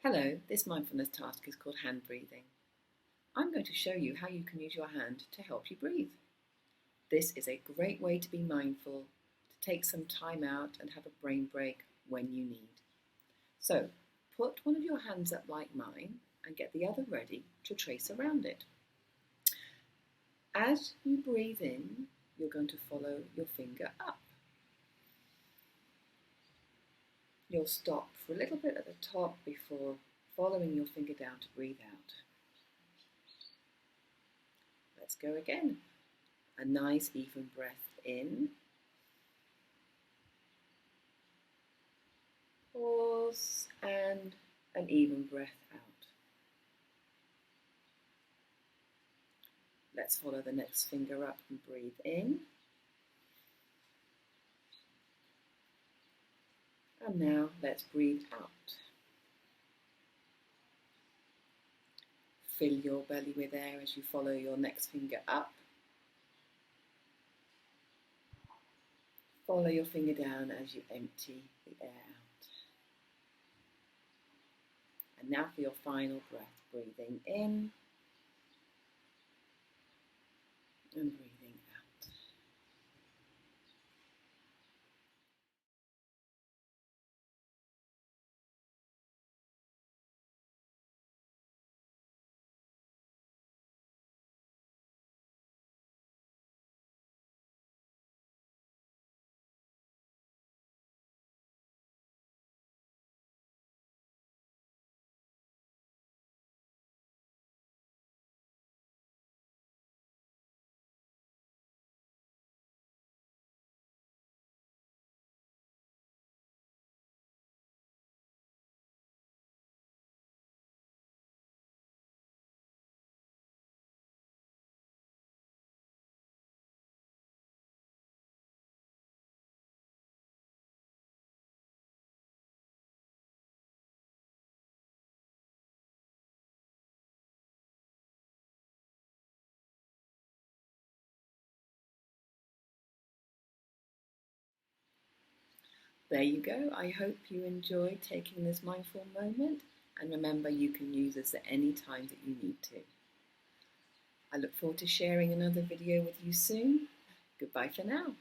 Hello, this mindfulness task is called hand breathing. I'm going to show you how you can use your hand to help you breathe. This is a great way to be mindful, to take some time out and have a brain break when you need. So, put one of your hands up like mine and get the other ready to trace around it. As you breathe in, you're going to follow your finger up. You'll stop for a little bit at the top before following your finger down to breathe out. Let's go again. A nice even breath in. Pause and an even breath out. Let's follow the next finger up and breathe in. And now let's breathe out. Fill your belly with air as you follow your next finger up. Follow your finger down as you empty the air out. And now for your final breath, breathing in and breathing out. There you go. I hope you enjoyed taking this mindful moment, and remember you can use this at any time that you need to. I look forward to sharing another video with you soon. Goodbye for now.